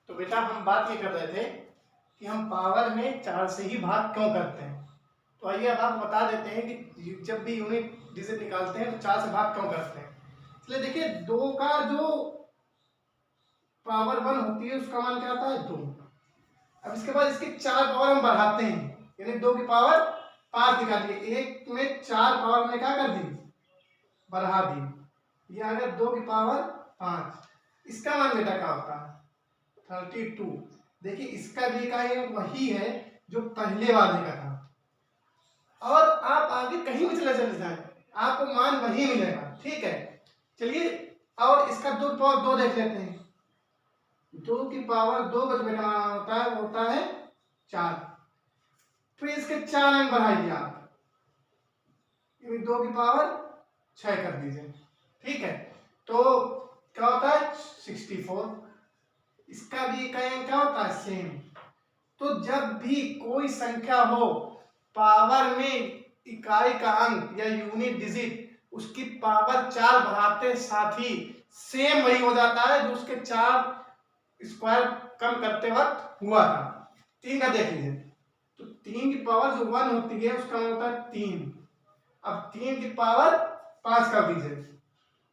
तो बेटा हम बात ये कर रहे थे कि हम पावर में 4 से ही भाग क्यों करते हैं। तो आइए अब आपको बता देते हैं कि जब भी यूनिट डिजिट निकालते हैं तो 4 से भाग क्यों करते हैं। इसलिए देखिए 2 का जो पावर 1 होती है उसका मान क्या आता है 2। अब इसके बाद इसके 4 पावर हम बढ़ाते हैं, यानी 2 की पावर 5 निकालिए। 1 में 4 पावर में क्या कर दी, बढ़ा दी। ये आ गया 2 की पावर 5। इसका मान बेटा क्या होता है 32। देखिए इसका भी का ये वही है जो पहले वाले का था, और आप आगे कहीं भी चले जाए आपको मान वही मिलेगा। ठीक है, चलिए और इसका 2 की पावर 2 देख लेते हैं। 2 की पावर 2 का जो बेटा मान होता है वो होता है 4। फिर इसके 4 अंक बढ़ाइए आप, 2 की पावर 6 कर दीजिए। ठीक है, तो क्या होता है 64। इसका भी इकाई क्या होता है सेम। तो जब भी कोई संख्या हो पावर में इकाई का अंक या यूनिट डिजिट उसकी पावर 4 बढ़ाते साथ ही सेम वही हो जाता है जो उसके 4 स्क्वायर कम करते वक्त हुआ था। 3 का देख लीजिए, तो 3 की पावर जो 1 होती है उसका मतलब होता है 3। अब 3 की पावर 5 कर दीजिए,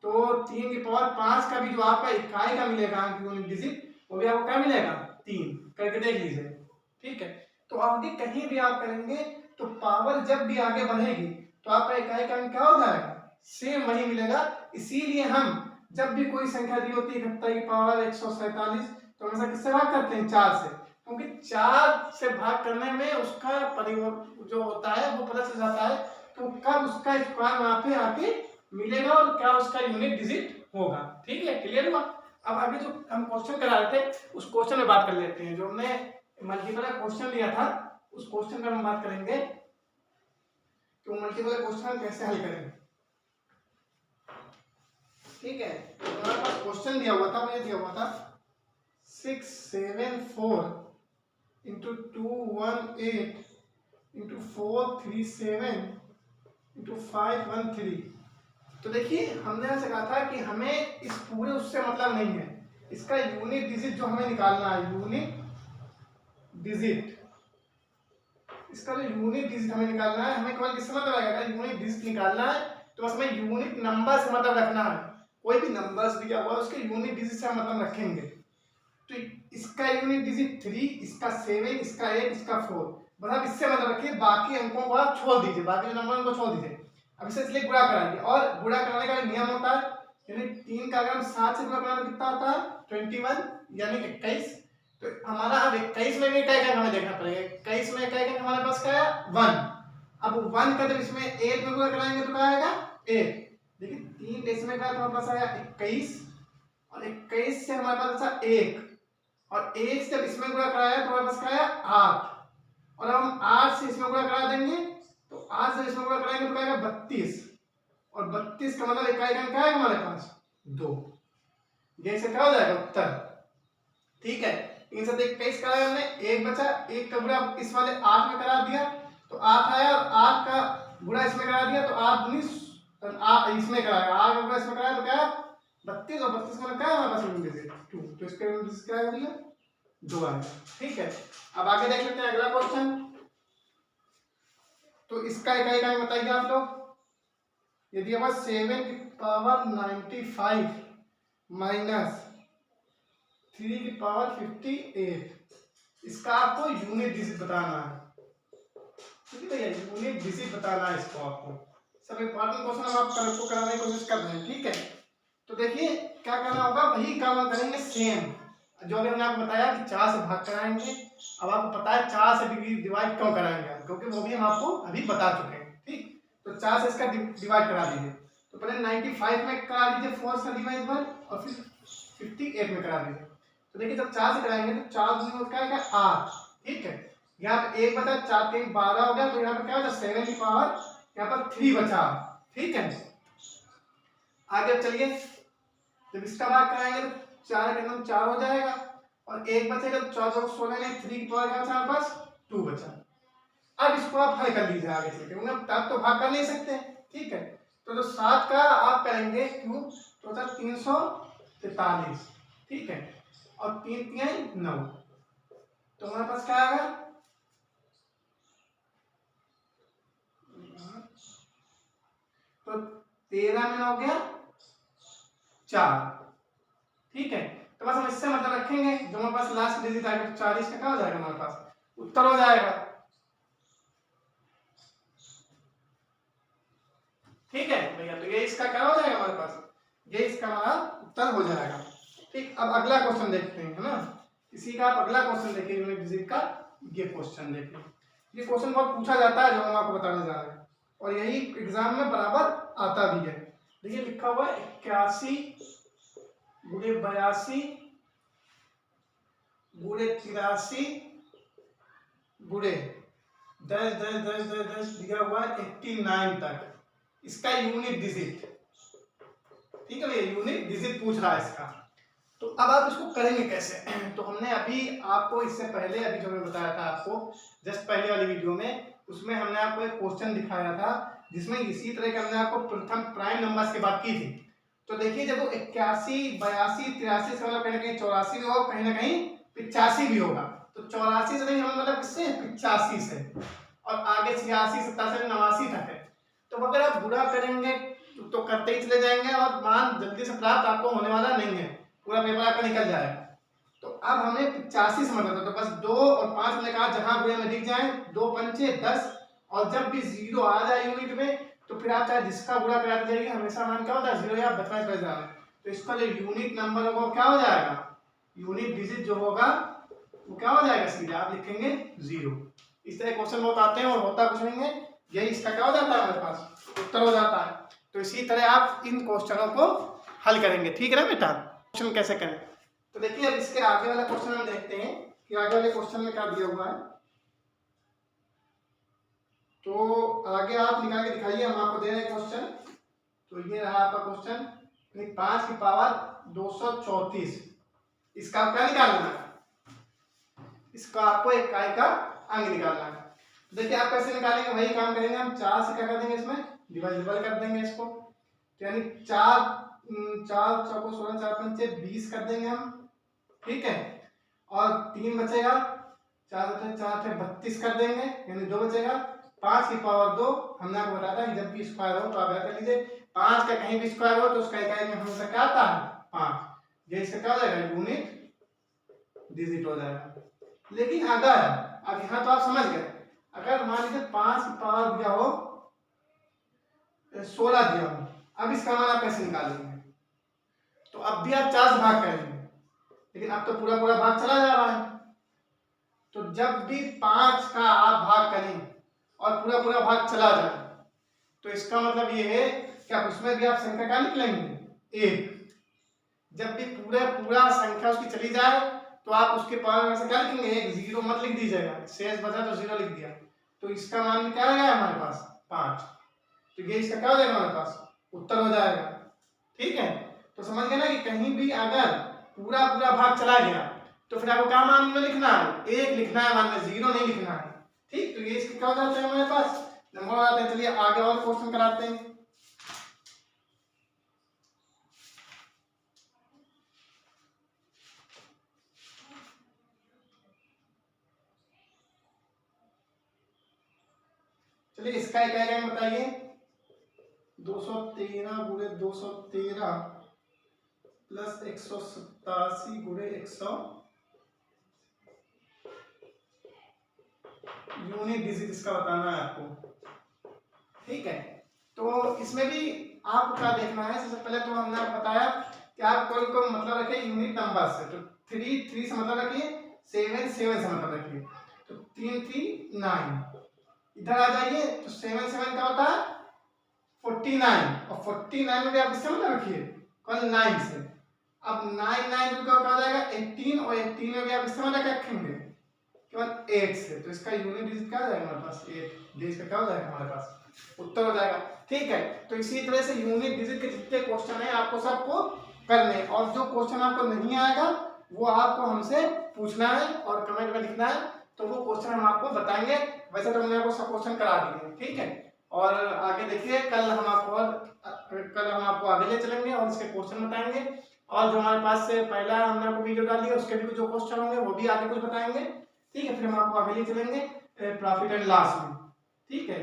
तो 3 की पावर 5 का भी जो आपका इकाई का मिलेगा यूनिट डिजिट वो भी आपको क्या मिलेगा 3 करके देख लीजिए। ठीक है, तो आगे कहीं भी आप करेंगे तो पावर जब भी आगे बढ़ेगी तो आपका इकाई का अंक क्या हो जाएगा सेम वही मिलेगा। इसीलिए हम जब भी कोई संख्या दी होती है 71 की पावर 147 तो हमेशा किससे भाग करते हैं 4 से, क्योंकि 4 से भाग करने में उसका परिवर्तन जो होता है वो पता चल जाता है तो कब उसका स्क्वायर वहां पे आके मिलेगा और क्या उसका यूनिट डिजिट होगा। ठीक है, क्लियर हुआ। अब आगे जो हम क्वेश्चन करा रहे थे उस क्वेश्चन में बात कर लेते हैं। जो हमने मल्टीपल क्वेश्चन लिया था उस क्वेश्चन पर हम बात करेंगे कि मल्टीपल क्वेश्चन कैसे हल करें। ठीक है, तो हमारे पास क्वेश्चन दिया हुआ था, मुझे दिया हुआ था 674 इंटू 218 इंटू 437 इंटू 513। तो देखिए हमने ऐसे कहा था कि हमें इस पूरे उससे मतलब नहीं है, इसका यूनिट डिजिट जो हमें निकालना है यूनिट डिजिट, इसका जो यूनिट डिजिट हमें निकालना है हमें केवल किससे मतलब आएगा यूनिट डिजिट निकालना है तो बस हमें यूनिट नंबर से मतलब रखना है। कोई भी नंबर्स दिया हुआ है उसके यूनिट डिजिट से हम मतलब रखेंगे। तो इसका यूनिट डिजिट 3, इसका 7, इसका 8, इसका 4, बस आप इससे मतलब रखिए, बाकी अंकों को आप छोड़ दीजिए, बाकी जो नंबर उनको छोड़ दीजिए। अब इसे इसलिए गुणा कराएंगे और गुणा कराने का नियम होता है, यानी 3 का अगर हम 7 से गुणा कराएं तो कितना होता है 21 यानी 21। तो हमारा अब 21 में भी इकाई का हमें देखना पड़ेगा। 21 में इकाई का हमारे पास क्या है 1। अब 1 का जब इसमें 8 में गुणा कराएंगे तो क्या आएगा 8। देखिए 3 इसमें का हमारे पास आया 21 और 21 से हमारे पास अच्छा 1 और 1 से जब इसमें गुणा कराया तो हमारे पास क्या आया 8 और हम 8 से इसमें गुणा करा देंगे तो 8 से इसमें गुणा कराएंगे तो क्या आएगा 32 और 32 का मतलब इकाई का क्या है हमारे पास 2। जैसे क्या हो जाएगा उत्तर। ठीक है, इन सब 21 कराया हमने, एक बचा, एक का गुणा इस वाले 8 में करा दिया तो 8 आया और 8 का गुणा इसमें करा दिया तो 8 19 इसमें कराया, 8 का गुणा इसमें कराया तो क्या 32 और 32 का क्या है हमारे पास यूनिट डिजिट 2, तो इसका यूनिट डिजिट क्या है 2 आएगा। ठीक है, अब आगे देख लेते हैं अगला क्वेश्चन। तो इसका इकाई का बताइए आप लोग। यदि हमारा 7 की पावर 95 माइनस 3 की पावर 58, इसका आपको यूनिट डिजिट बताना है। ठीक है भैया, यूनिट डिजिट बताना है इसको आपको। सब इंपॉर्टेंट क्वेश्चन हम आपको कराने की कोशिश कर रहे हैं। ठीक है, तो देखिए क्या करना होगा, वही काम करेंगे सेम जो अभी हमने आपको बताया कि 4 से भाग कराएंगे। अब आपको पता है 4 से डिवाइड क्यों कराएंगे, क्योंकि वो भी हम आपको अभी बता चुके हैं। ठीक, तो 4 से इसका डिवाइड करा दीजिए। तो पहले 95 में करा दीजिए 4 से डिवाइड और फिर 58 में करा दीजिए। तो देखिए जब 4 से कराएंगे तो 4 दूनी क्या आएगा 8। ठीक है, यहाँ पे 1 बचा, 4 3 12 हो गया, तो यहाँ पे क्या बचा 7 की पावर यहाँ पर 3 बचा। ठीक है, आगे चलिए जब इसका भाग कराएंगे तो 4 के अंदर 4 हो जाएगा और 1 बचेगा तो 4 16 में 3 की पावर क्या बचा हमारे पास 2 बचा। अब इसको आप हल कर लीजिए आगे चल के, तब तो भाग कर नहीं सकते। ठीक है, तो जो 7 का आप करेंगे क्यूब तो होता है 343। ठीक है, और 3 3 9, तो हमारे पास क्या आएगा, तो 13 में 9 गया 4, ठीक है। तो बस हम इससे मतलब रखेंगे, जो हमारे पास लास्ट डिजिट आएगा तो 40 का क्या हो जाएगा हमारे पास, उत्तर हो जाएगा, ठीक है भैया। तो ये इसका क्या हो जाएगा हमारे पास, ये इसका हमारा उत्तर हो जाएगा, ठीक। अब अगला क्वेश्चन देखते हैं, है ना। इसी का आप अगला क्वेश्चन देखिए यूनिट डिजिट का, ये क्वेश्चन देखिए। ये क्वेश्चन बहुत पूछा जाता है जो हम आपको बताने जा रहे हैं, और यही एग्जाम में बराबर आता भी है। देखिए लिखा हुआ है 81 गुणे 82 गुणे 83 गुणे 10 10 10 10 10 दिया हुआ है 89 तक, इसका यूनिट डिजिट, ठीक है भैया, यूनिट डिजिट पूछ रहा है इसका। तो अब आप इसको करेंगे कैसे, तो हमने अभी आपको इससे पहले अभी जो मैं बताया था आपको जस्ट पहले वाली वीडियो में, उसमें हमने आपको एक क्वेश्चन दिखाया था जिसमें इसी तरह के हमने आपको प्रथम प्राइम नंबर्स की बात की थी। तो देखिए जब वो 81 82 83 से मतलब कहीं ना कहीं 84 भी होगा, कहीं ना कहीं 85 भी होगा, तो 84 से नहीं हम मतलब किससे 85 से, और आगे 86 87 89 तक है। तो अगर आप बुरा करेंगे तो करते ही चले जाएंगे और मान जल्दी से प्राप्त आपको होने वाला नहीं है, पूरा पेपर आपका निकल जाएगा। तो अब हमें 85 से मतलब, तो बस 2 और 5 हमने कहा जहां गुणे में दिख जाए 2 पंचे 10, और जब भी 0 आ जाए यूनिट में तो फिर आप चाहे जिसका गुणा कराते जाइए, हमेशा मान क्या होता है 0 या बचपन रह जाए। तो इसका जो यूनिट नंबर होगा क्या हो जाएगा, यूनिट डिजिट जो होगा वो क्या हो जाएगा, सीधा आप लिखेंगे 0। इस तरह क्वेश्चन बहुत आते हैं और होता कुछ नहीं है, यही इसका क्या हो जाता है हमारे पास उत्तर हो जाता है। तो इसी तरह आप इन क्वेश्चनों को हल करेंगे, ठीक है ना बेटा। क्वेश्चन कैसे करें, तो देखिए अब इसके आगे वाला क्वेश्चन हम देखते हैं कि आगे वाले क्वेश्चन में क्या दिया हुआ है। तो आगे आप निकाल के दिखाइए, हम आपको दे रहे हैं क्वेश्चन। तो ये रहा आपका क्वेश्चन, 5 की पावर 234, इसका क्या निकालना है, इसका आपको इकाई का अंक निकालना है। देखिए आप कैसे निकालेंगे, वही काम करेंगे हम, 4 से क्या कर देंगे इसमें डिवाइडेबल कर देंगे इसको, तो यानी 4 4 चौको 16 4 पंचे 20 कर देंगे हम, ठीक है। और 3 बचेगा, 4 बचे 4 थे 32 कर देंगे, यानी 2 बचेगा। 5 की पावर 2 हमने आपको बताया था कि जब भी स्क्वायर हो तो आप याद कर लीजिए 5 का कहीं भी स्क्वायर हो तो उसका इकाई में हमेशा क्या आता है 5, ये इसका क्या हो जाएगा यूनिट डिजिट हो जाएगा। लेकिन अगर अब यहाँ तो आप समझ गए, अगर मान लीजिए 5 की पावर दिया हो 16 दिया हो, अब इसका मान आप कैसे निकालेंगे, तो अब भी आप 4 से भाग करेंगे, लेकिन अब तो पूरा पूरा भाग चला जा रहा है। तो जब भी 5 का आप भाग करें और पूरा पूरा भाग चला जाए, तो इसका मतलब ये है कि आप उसमें भी आप संख्या क्या निकलेंगे 1। जब भी पूरा संख्या उसकी चली जाए तो आप उसके पावर में से क्या लिखेंगे 1, 0 मत लिख दीजिएगा, शेष बचा तो 0 लिख दिया, तो इसका मान क्या आ गया हमारे पास 5। तो ये इसका क्या हो जाएगा हमारे पास उत्तर हो जाएगा, ठीक है। तो समझ गए ना कि कहीं भी अगर पूरा पूरा भाग चला गया तो फिर आपको क्या मान में लिखना है 1 लिखना है, मान में 0 नहीं लिखना है, ठीक। तो ये इसके क्या हो जाते हैं हमारे पास नंबर आते हैं। चलिए आगे और क्वेश्चन कराते हैं। चलिए इसका इकाई बताइए, 213 गुणे 213 प्लस 187 गुणे 100, यूनिट डिजिट इसका बताना है आपको, ठीक है। तो इसमें भी आपको क्या देखना है, सबसे पहले तो हमने आपको बताया कि आप कोई को मतलब रखिए यूनिट नंबर से, तो 3 3 से मतलब रखिए, 7 7 से मतलब रखिए, तो 3 3 9, इधर आ जाइए तो 7 7 क्या होता है 49, और 49 में भी आप इससे मतलब रखिए कौन 9 से। अब 9 9 का क्या हो जाएगा 18, और 18 में भी आप इससे मतलब रखेंगे केवल 8 से, तो इसका यूनिट डिजिट क्या हो जाएगा हमारे पास 8, ये इसका क्या हो जाएगा हमारे पास उत्तर हो जाएगा, ठीक है। तो इसी तरह से यूनिट डिजिट के जितने क्वेश्चन है आपको सबको करने, और जो क्वेश्चन आपको नहीं आएगा वो आपको हमसे पूछना है और कमेंट में लिखना है, तो वो क्वेश्चन हम आपको बताएंगे। वैसे तो हमने आपको सब क्वेश्चन करा दिए, ठीक है। और आगे देखिए कल हम आपको आगे ले चलेंगे और इसके क्वेश्चन बताएंगे, और जो हमारे पास से पहला हमने आपको वीडियो डाली है उसके भी कुछ जो क्वेश्चन होंगे वो भी आगे कुछ बताएंगे। ठीक है, फिर हम आपको आगे ले चलेंगे प्रॉफिट एंड लॉस में। ठीक है,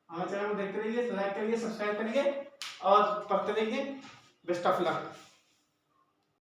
हमारे चैनल को देखते रहिए, लाइक करिए, सब्सक्राइब करिए और पढ़ते रहिए। Best of luck.